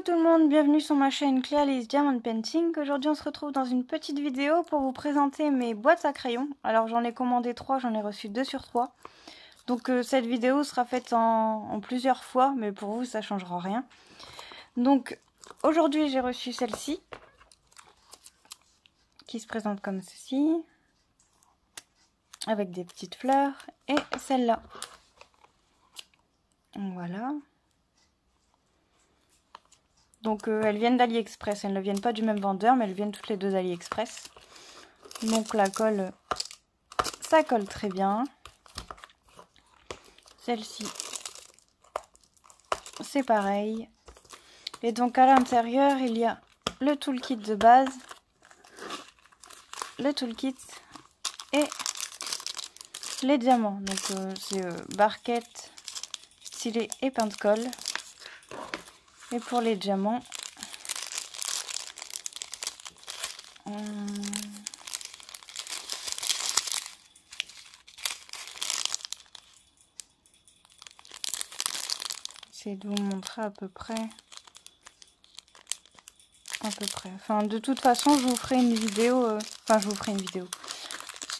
tout le monde, bienvenue sur ma chaîne Clearly's Diamond Painting. Aujourd'hui on se retrouve dans une petite vidéo pour vous présenter mes boîtes à crayons. Alors j'en ai commandé 3, j'en ai reçu 2 sur 3. Donc cette vidéo sera faite en plusieurs fois, mais pour vous ça changera rien. Donc aujourd'hui j'ai reçu celle-ci, qui se présente comme ceci, avec des petites fleurs, et celle-là. Voilà. Donc elles viennent d'AliExpress, elles ne viennent pas du même vendeur, mais elles viennent toutes les deux d'AliExpress. Donc la colle, ça colle très bien. Celle-ci, c'est pareil. Et donc à l'intérieur, il y a le toolkit de base, le toolkit et les diamants. Donc c'est barquette, stylet et pain de colle. Et pour les diamants, j'essaie de vous montrer à peu près. Enfin, de toute façon, je vous ferai une vidéo.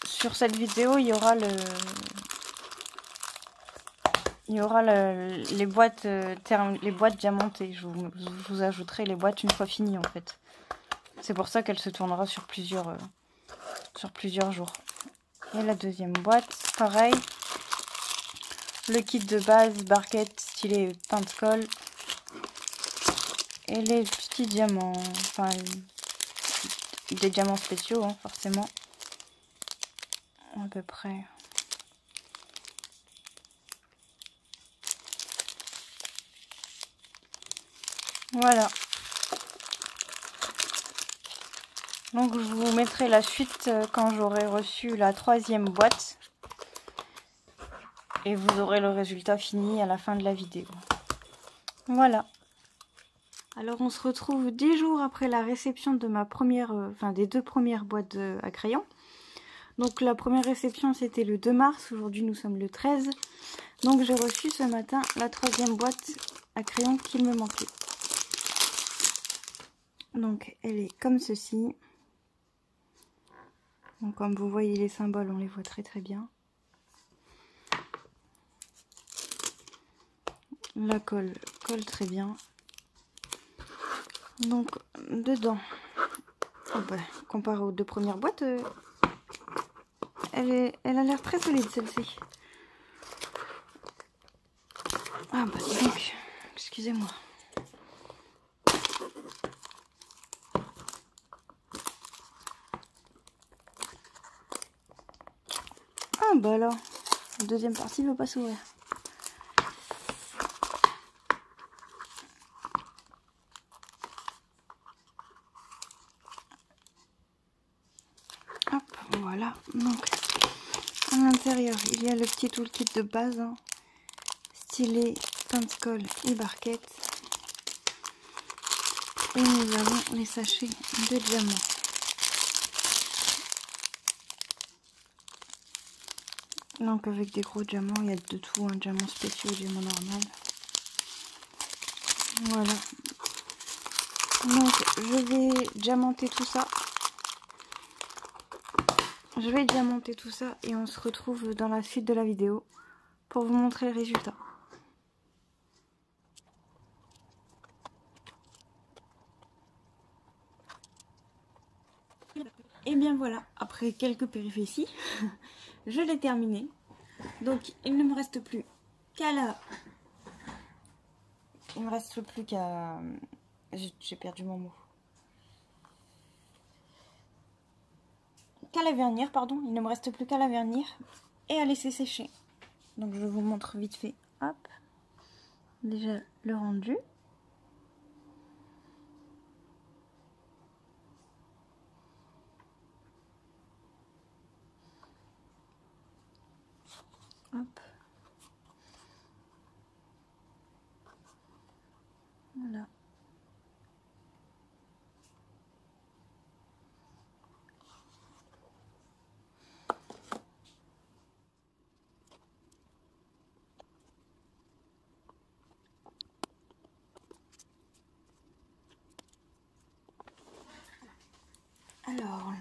Sur cette vidéo, il y aura les boîtes diamantées. Je vous ajouterai les boîtes une fois finies en fait. C'est pour ça qu'elle se tournera sur plusieurs jours. Et la deuxième boîte, pareil. Le kit de base, barquette, stylet, pain de colle. Et les petits diamants, enfin des diamants spéciaux, hein, forcément. À peu près. Voilà. Donc je vous mettrai la suite quand j'aurai reçu la 3e boîte. Et vous aurez le résultat fini à la fin de la vidéo. Voilà. Alors on se retrouve 10 jours après la réception de ma première, des 2 premières boîtes à crayons. Donc la première réception c'était le 2 mars, aujourd'hui nous sommes le 13. Donc j'ai reçu ce matin la 3e boîte à crayons qu'il me manquait. Donc elle est comme ceci. Donc comme vous voyez les symboles, on les voit très très bien. La colle colle très bien. Donc dedans, comparé aux 2 premières boîtes, elle a l'air très solide celle-ci. Ah bah dis donc, excusez-moi. Ah bah alors, la deuxième partie ne veut pas s'ouvrir. Hop, voilà. Donc, à l'intérieur, il y a le petit toolkit de base, hein. Stylet, pain de colle et barquette. Et nous avons les sachets de diamants. Donc avec des gros diamants, il y a de tout, un diamant spécial, diamant normal. Voilà. Donc je vais diamanter tout ça. Et on se retrouve dans la suite de la vidéo pour vous montrer le résultat. Et bien voilà, après quelques péripéties, je l'ai terminé. Donc il ne me reste plus qu'à j'ai perdu mon mot. Qu'à la vernir, pardon. Il ne me reste plus qu'à la vernir et à laisser sécher. Donc je vous montre vite fait. Hop. Déjà le rendu. Hop. Voilà.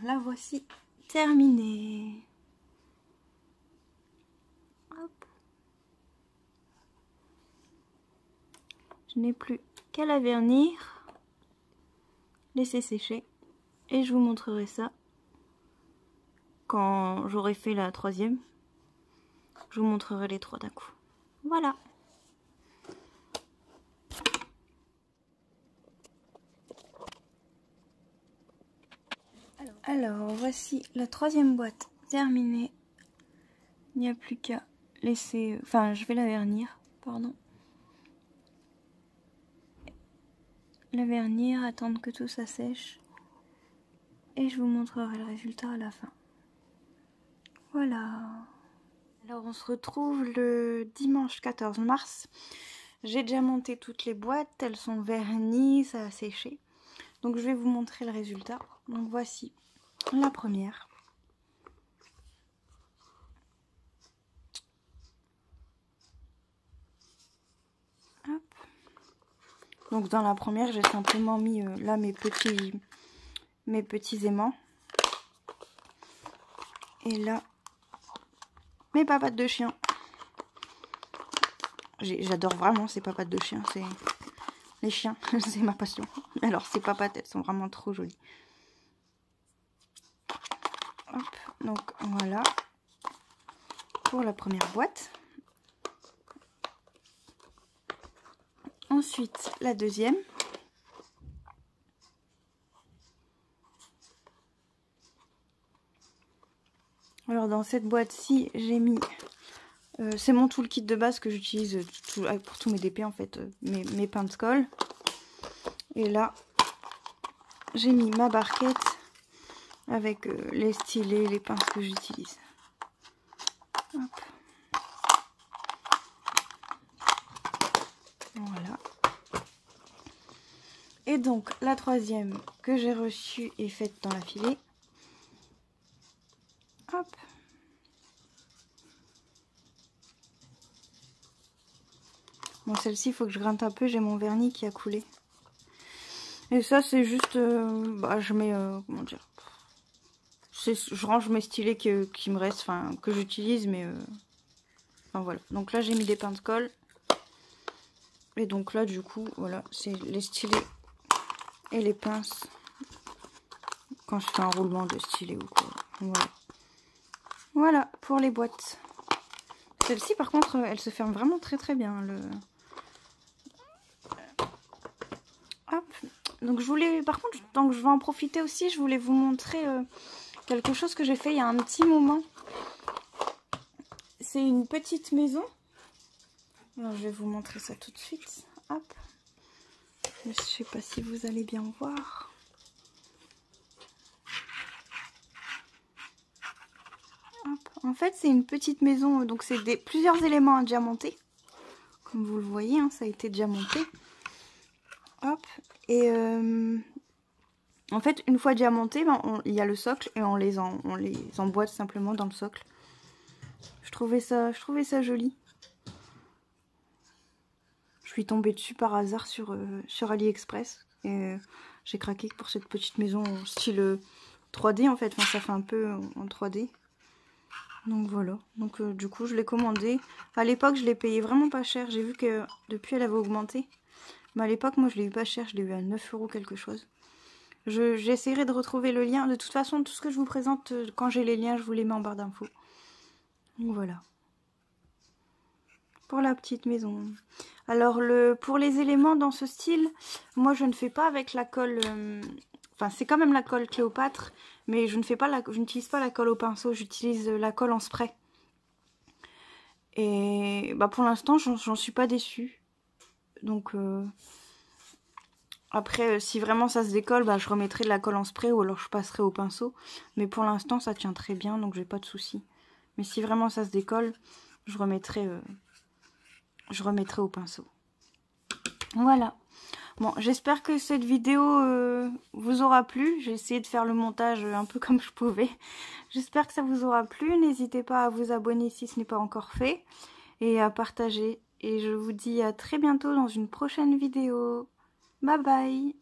la voici terminée. Hop. Je n'ai plus qu'à la vernir, laisser sécher et je vous montrerai ça quand j'aurai fait la troisième. Je vous montrerai les trois d'un coup. Voilà. Alors voici la troisième boîte terminée. Il n'y a plus qu'à laisser... Enfin, je vais la vernir, pardon. La vernir, attendre que tout ça sèche. Et je vous montrerai le résultat à la fin. Voilà. Alors on se retrouve le dimanche 14 mars. J'ai déjà monté toutes les boîtes, elles sont vernies, ça a séché. Donc je vais vous montrer le résultat. Donc voici la première. Hop. Donc dans la première, j'ai simplement mis là mes petits aimants. Et là, mes papates de chien. J'adore vraiment ces papates de chien. C'est les chiens, c'est ma passion. Alors ces papates, elles sont vraiment trop jolies. Hop, donc voilà pour la première boîte. Ensuite, la deuxième. Alors dans cette boîte-ci, j'ai mis... c'est mon toolkit de base que j'utilise pour tous mes DP en fait, mes pince-colle. Et là, j'ai mis ma barquette avec les stylets, les pinces que j'utilise. Voilà. Et donc la troisième que j'ai reçue est faite dans la filée. Hop. Bon, celle-ci, il faut que je gratte un peu, j'ai mon vernis qui a coulé. Et ça, c'est juste... je mets... comment dire, je range mes stylets qui me restent, enfin, que j'utilise, mais... enfin, voilà. Donc là, j'ai mis des pince-colle. Et donc là, du coup, voilà, c'est les stylets et les pinces. Quand je fais un roulement de stylet ou quoi. Voilà. Voilà pour les boîtes. Celle-ci, par contre, elle se ferme vraiment très très bien. Hop. Donc je voulais, par contre, donc je vais en profiter aussi, je voulais vous montrer quelque chose que j'ai fait il y a un petit moment. C'est une petite maison. Alors je vais vous montrer ça tout de suite. Hop. Je sais pas si vous allez bien voir. Hop. En fait, c'est une petite maison, donc c'est plusieurs éléments à diamanter. Comme vous le voyez, hein, ça a été diamanté. Hop. Et en fait, une fois diamanté, il y a le socle et on les emboîte simplement dans le socle. Je trouvais ça joli. Je suis tombée dessus par hasard sur AliExpress. Et j'ai craqué pour cette petite maison style 3D en fait. Enfin, ça fait un peu en 3D. Donc voilà. Donc du coup, je l'ai commandé. À l'époque, je l'ai payé vraiment pas cher. J'ai vu que depuis, elle avait augmenté. Mais à l'époque, moi, je l'ai eu pas cher. Je l'ai eu à 9 € quelque chose. J'essaierai de retrouver le lien. De toute façon, tout ce que je vous présente, quand j'ai les liens, je vous les mets en barre d'infos. Donc voilà. Pour la petite maison. Alors, pour les éléments dans ce style, moi, je ne fais pas avec la colle... Enfin, c'est quand même la colle Cléopâtre, mais je n'utilise pas la colle au pinceau, j'utilise la colle en spray. Et bah, pour l'instant, j'en suis pas déçue. Donc... Après, si vraiment ça se décolle, bah, je remettrai de la colle en spray ou alors je passerai au pinceau. Mais pour l'instant, ça tient très bien, donc j'ai pas de soucis. Mais si vraiment ça se décolle, je remettrai au pinceau. Voilà. Bon, j'espère que cette vidéo vous aura plu. J'ai essayé de faire le montage un peu comme je pouvais. J'espère que ça vous aura plu. N'hésitez pas à vous abonner si ce n'est pas encore fait. Et à partager. Et je vous dis à très bientôt dans une prochaine vidéo. Bye bye!